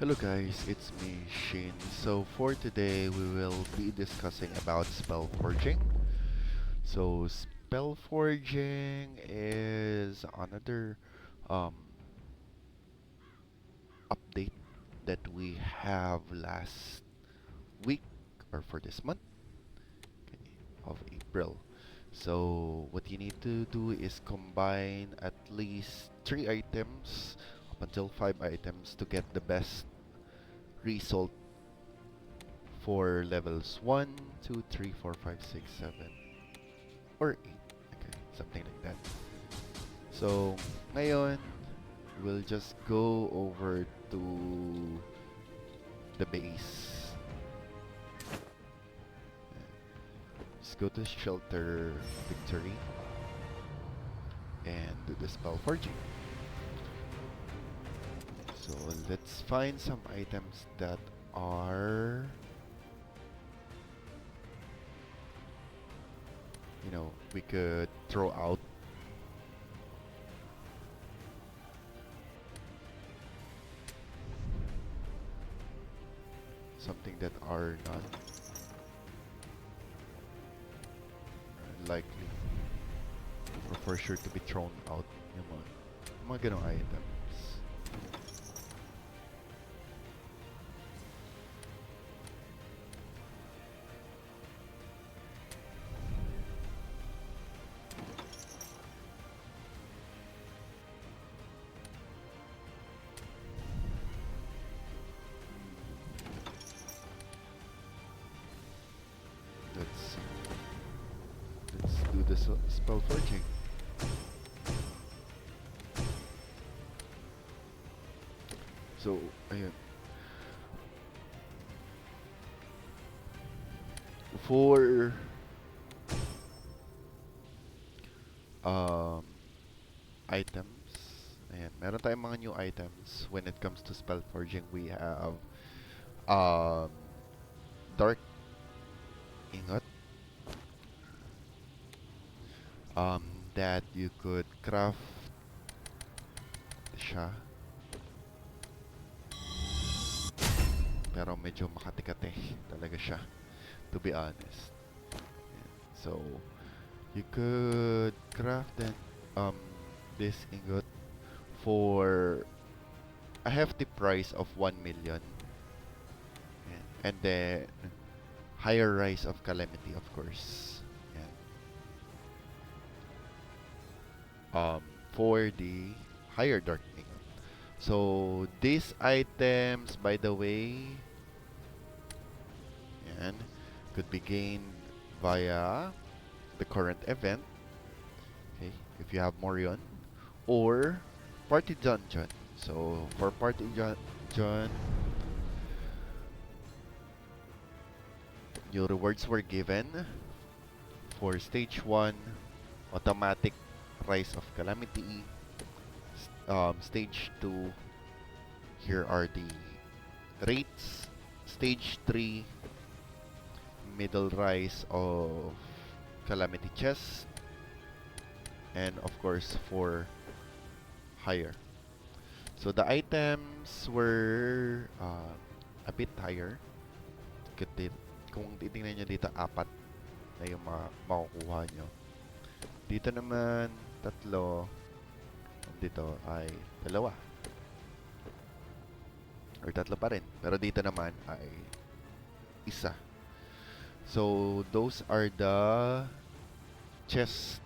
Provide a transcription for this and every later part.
Hello guys, it's me Shin. So for today we will be discussing about spell forging. So spell forging is another um, update that we have last week or for this month, okay, of April. So what you need to do is combine at least 3 items up until 5 items to get the best result for levels 1, 2, 3, 4, 5, 6, 7, or 8. Okay, something like that. So, ngayon, we'll just go over to the base. Just go to Shelter Victory and do the spell forging. So, let's find some items that are, we could throw out. Something that are not likely or for sure to be thrown out yung mga ganong items. Let's see. Let's do the spell forging. So, ayun. For um, items, ayan, meron tayong mga new items when it comes to spell forging. We have um, dark ingot um, that you could craft siya pero medyo makati-kate talaga siya, to be honest. Ayan. So, you could craft um, this ingot for a hefty price of 1 million. Ayan. And then, higher rise of calamity, of course. Ayan. For the higher dark ingot. So, these items, by the way, ayan, could be gained via the current event, okay, if you have Morion, or Party Dungeon. So, for Party Dungeon, new rewards were given for Stage 1, automatic Rise of Calamity. Stage 2, here are the rates. Stage 3, middle rise of Calamity Chest. And of course, for higher. So the items were a bit higher. Kung titingnan nyo dito, apat na yung makukuha nyo. Dito naman, tatlo. Dito ay dalawa. Or tatlo pa rin. Pero dito naman ay isa. So, those are the chest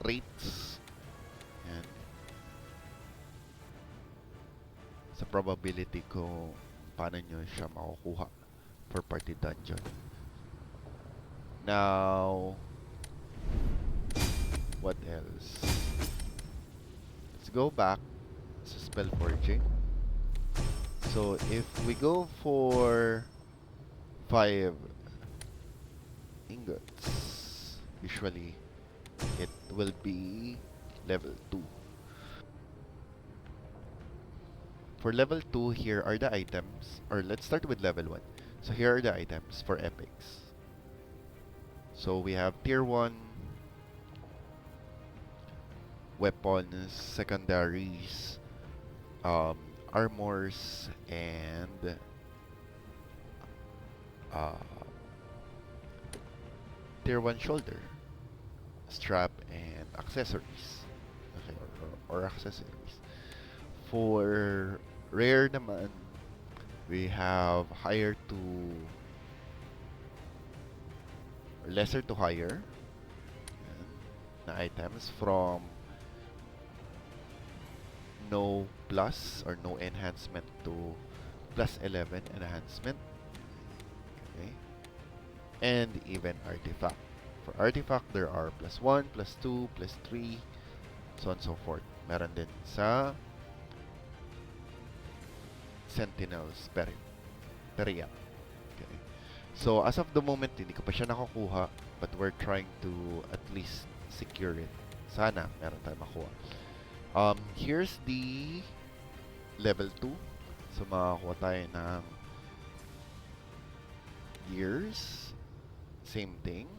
rates. Yan. Sa probability kung paano nyo siya makukuha for party dungeon. Now, what else? Let's go back to spell forging. So, if we go for 5 ingots, usually it will be level 2. For level 2, here are the items, or let's start with level 1. So here are the items for epics. So we have tier 1 weapons, secondaries, armors and uh, tier 1 shoulder strap and accessories. Okay, or accessories. For rare naman, we have higher to lesser to higher yan, na items from no plus or no enhancement to plus 11 enhancement. Okay, and even artifact. For artifact, there are plus 1, plus 2, plus 3, so on and so forth. Meron din sa Sentinels Periap. Okay. So, as of the moment, hindi ko pa siya nakakuha, but we're trying to at least secure it. Sana, meron tayong makuha. Here's the level 2. So, makakuha tayo ng gears. Same thing.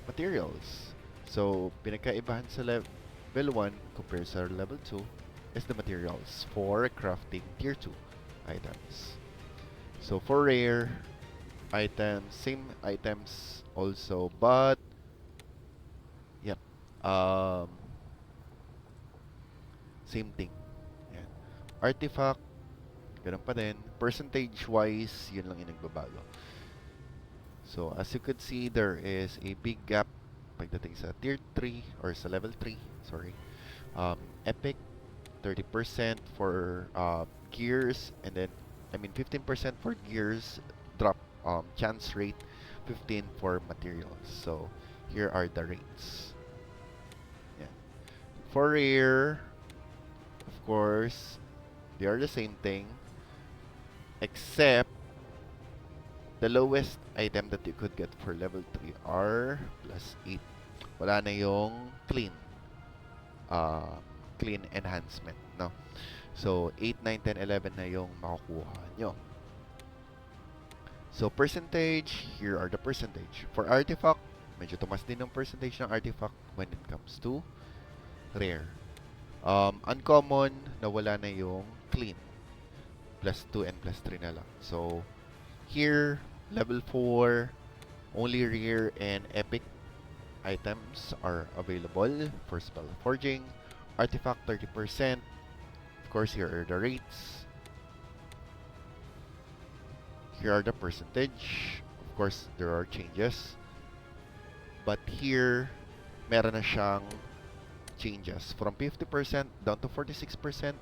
Materials. So, pinagkaibahan sa level 1 compared sa level 2 is the materials for crafting tier 2 items. So, for rare items, same items also, but yep, same thing. Yan. Artifact, ganun pa din. Percentage-wise, yun lang yung nagbabago. So, as you could see, there is a big gap pagdating sa tier 3 or sa level 3, sorry. Epic, 30% for gears, and then, 15% for gears, drop chance rate, 15 for materials. So, here are the rates. Yeah. For rare, of course, they are the same thing, except the lowest item that you could get for level 3 are plus 8. Wala na yung clean. Clean enhancement, no? So, 8, 9, 10, 11 na yung makukuha nyo. So, percentage, here are the percentage. For artifact, medyo tumas din ng percentage ng artifact when it comes to rare. Uncommon, nawala na yung clean. Plus 2 and plus 3 na lang. So, here, level 4, only rare and epic items are available for spell forging. Artifact 30%. Of course, here are the rates. Here are the percentage. Of course, there are changes. But here, meron na siyang changes from 50% down to 46%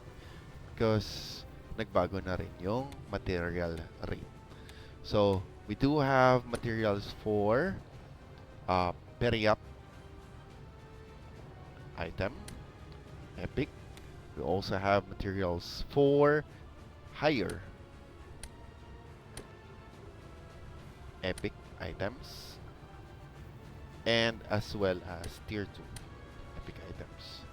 because nagbago na rin yung material rate. So, we do have materials for Periap item, Epic. We also have materials for higher Epic items, and as well as tier 2 Epic items.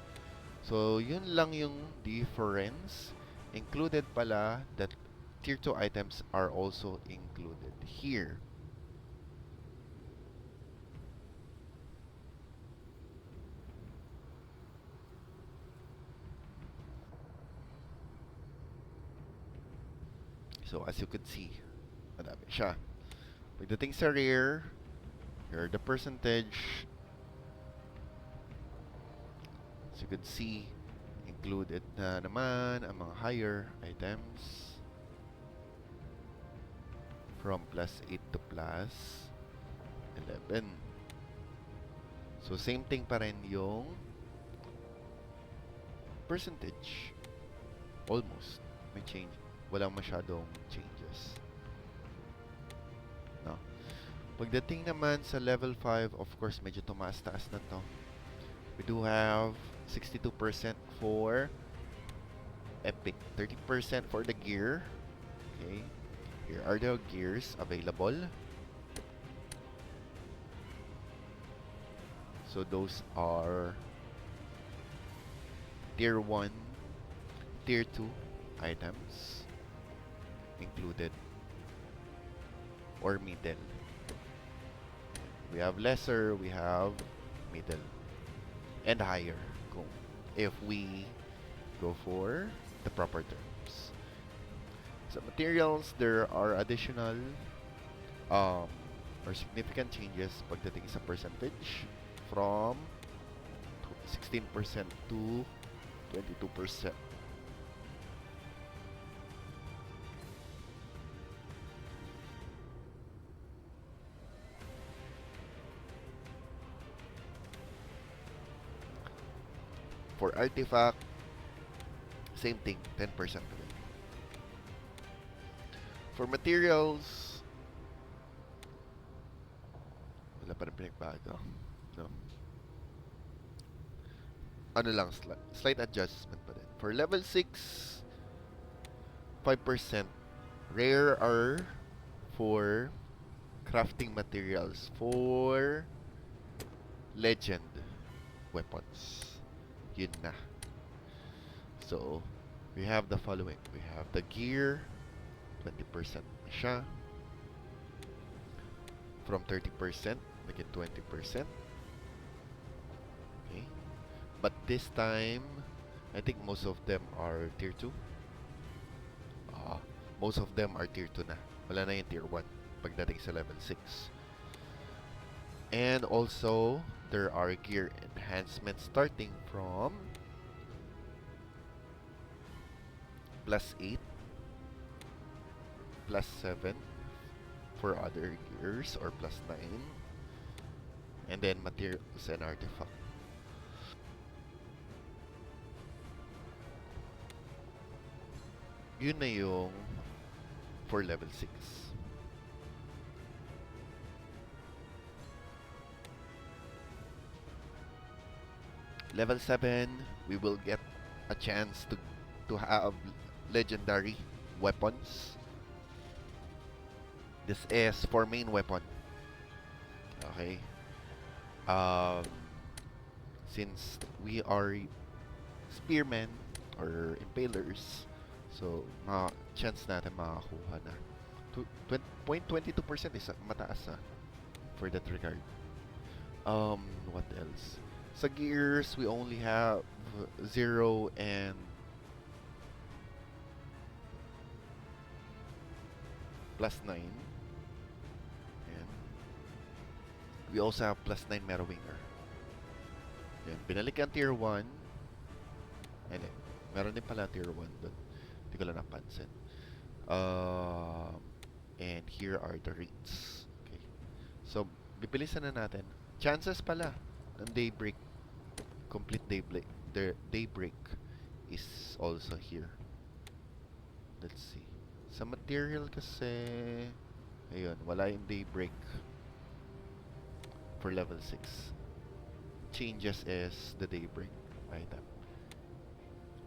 So, yun lang yung difference. Included pala that tier 2 items are also included here. So, as you could see, madami siya. Pagdating sa rare, here are the percentage. As you could see, included na naman ang mga higher items from plus 8 to plus 11. So, same thing pa rin yung percentage. Almost. May change. Walang masyadong changes. No. Pagdating naman sa level 5, of course, medyo tumaas-taas na to. We do have 62% for Epic, 30% for the gear. Okay. Here are the gears available. So those are tier 1, tier 2 items included or middle. We have lesser, we have middle, and higher if we go for the proper terms. Sa materials, there are additional um, or significant changes pagdating sa percentage from 16% to 22%. For artifact, same thing, 10% again. For materials, wala pa rin pinagbago. No. Ano lang, slight adjustment pa din. For level 6, 5% rarer for crafting materials for legend weapons. Yun na. So, we have the following. We have the gear, 20% na siya. From 30%, make it 20%. Okay. But this time, I think most of them are tier 2. Most of them are tier 2 na. Wala na yung tier 1 pagdating sa level 6. And also, there are gear enhancements starting from +8, +7 for other gears, or +9, and then materials and artifact. Yun na yung for level 6. Level 7, we will get a chance to have legendary weapons. This is for main weapon. Okay. Um, since we are spearmen or impalers, so chance natin makakuha na. 0.22% is mataas for that regard. What else? Sa gears, we only have 0 and +9. And we also have +9 Meta Winger. Yan, binalik ang tier 1. And meron din pala tier 1 doon. Hindi ko lang napansin. And here are the rates. Okay. So, bibilisan na natin. Chances pala ng daybreak, complete daybreak, daybreak is also here. Let's see. Sa material kasi, ayun, wala yung daybreak for level 6. Changes is the daybreak item.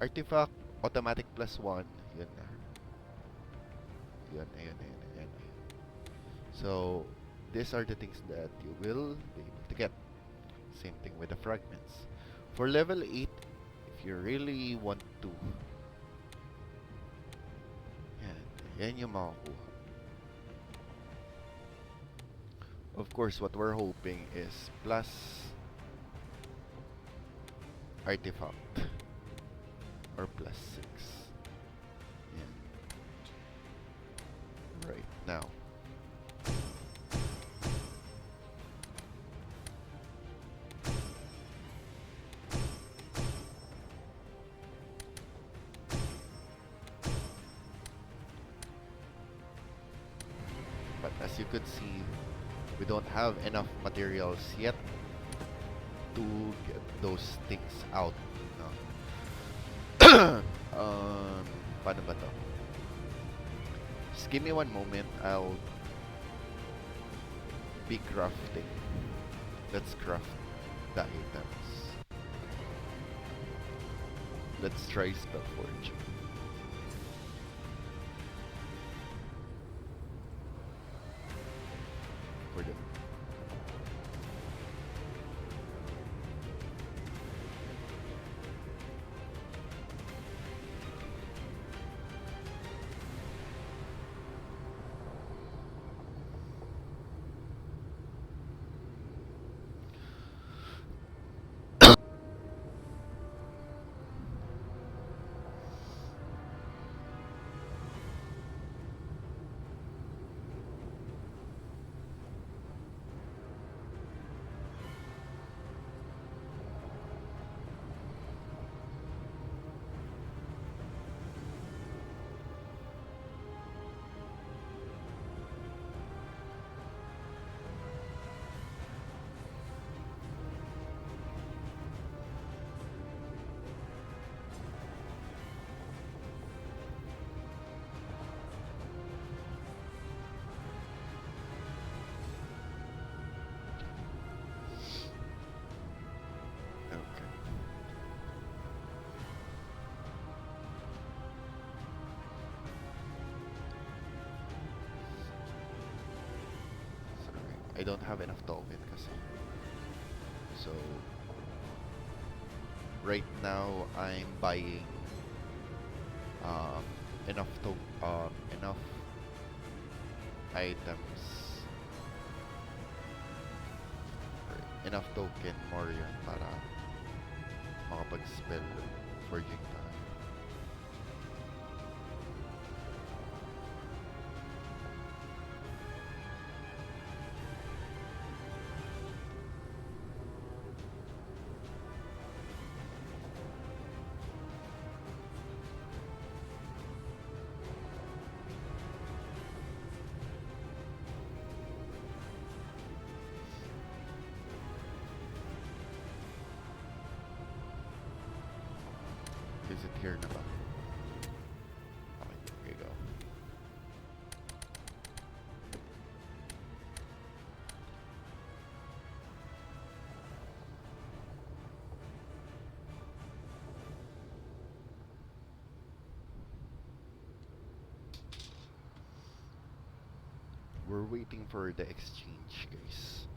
Artifact, automatic +1. Yun na. Yun. So, these are the things that you will be able to get. Same thing with the fragments. For level 8, if you really want to, yan yung makakuha. Of course, what we're hoping is plus artifact or +6. Yan. Right now. But as you could see, we don't have enough materials yet to get those things out. No? Paano ba to? Just give me one moment. I'll be crafting. Let's craft the items. Let's try Spellforge. For them. don't have enough token kasi. So right now I'm buying um, enough items or enough token more yun para makapag-spell forging tayo. Is it here na ba? Okay, here you go. We're waiting for the exchange, guys.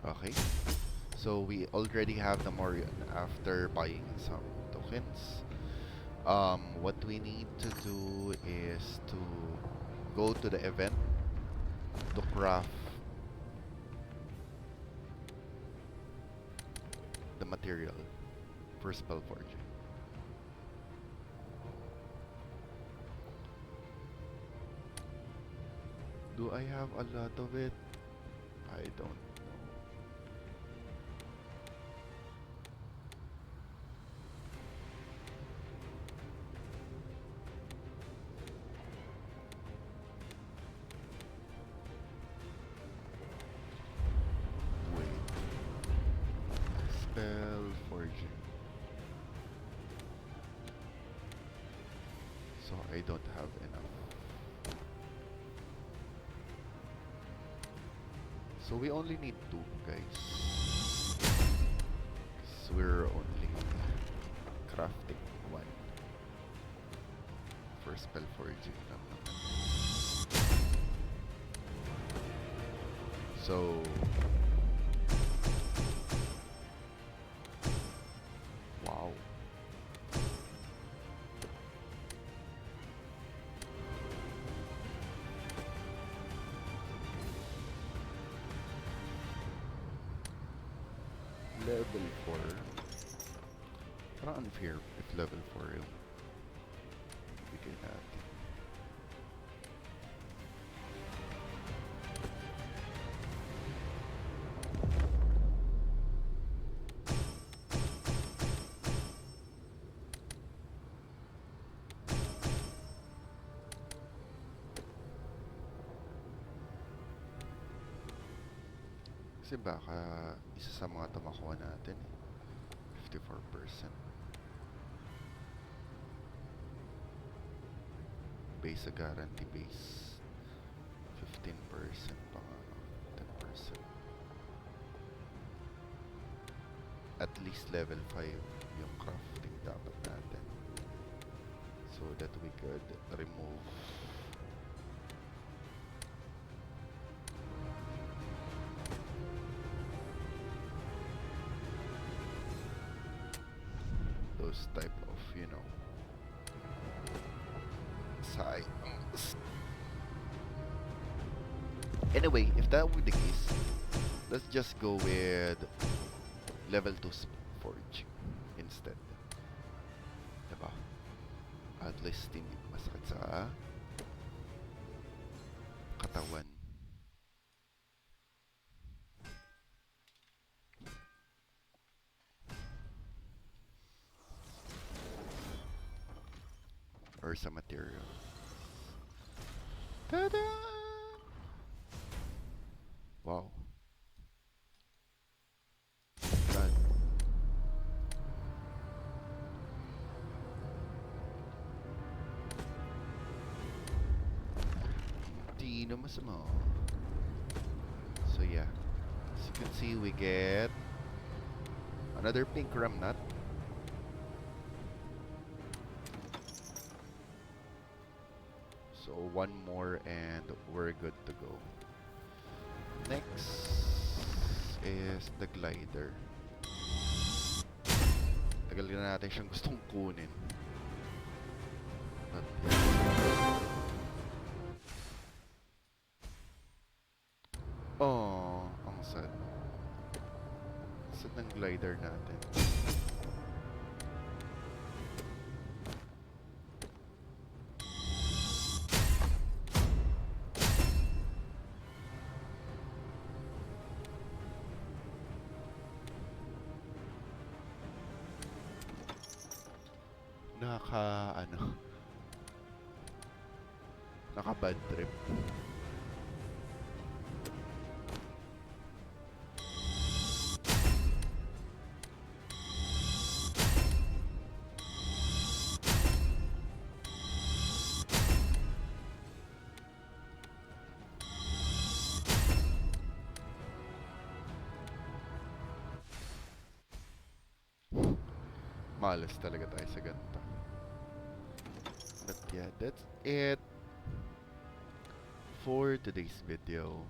Okay, so we already have the Morion after buying some tokens. What we need to do is to go to the event to craft the material for spell forging. Do I have a lot of it? I don't know. Wait. Spell forging. So I don't have enough. So we only need 2, guys. So we're only crafting 1 for spell forging lang naman. So wow. Level 4. Parang unfair if level 4 yung bigay natin. Kasi baka isa sa mga tumakuha natin 54%. Base sa guarantee base 15% pa nga, 10%. At least level 5 yung crafting dapat natin so that we could remove those type of, you know, items. Anyway, if that were the case, let's just go with level 2 forge instead. Diba? At least hindi masakit sa katawan. Or sa materials. Ta-da! Wow. God. Di na masama. So yeah, as you can see, we get another pink remnant. one more and we're good to go. Next is the glider. Tagal na natin siyang gustong kunin. But, oh, ang sad. Sad ng glider natin. Naka bad trip. Malas talaga tayo sa ganito. But yeah, that's it for today's video.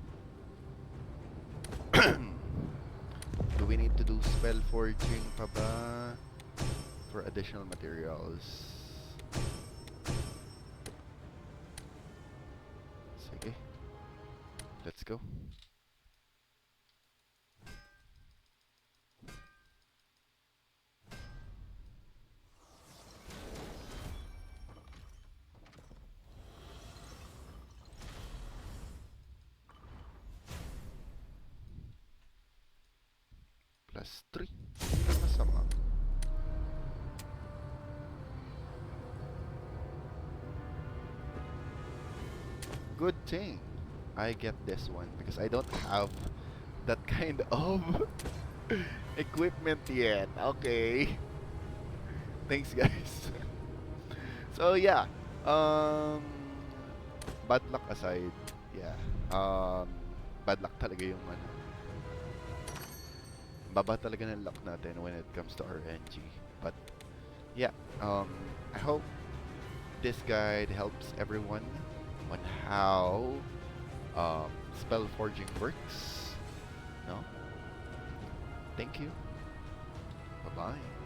Do we need to do spell forging pa ba for additional materials? Sige. Let's go. +3. Hindi na masama. Good thing I get this one because I don't have that kind of equipment yet. Okay. Thanks, guys. So yeah, um, bad luck aside, yeah, bad luck talaga yung ano. Baba talaga ng luck natin when it comes to RNG. But yeah, I hope this guide helps everyone on how spell forging works. No? Thank you. Bye-bye.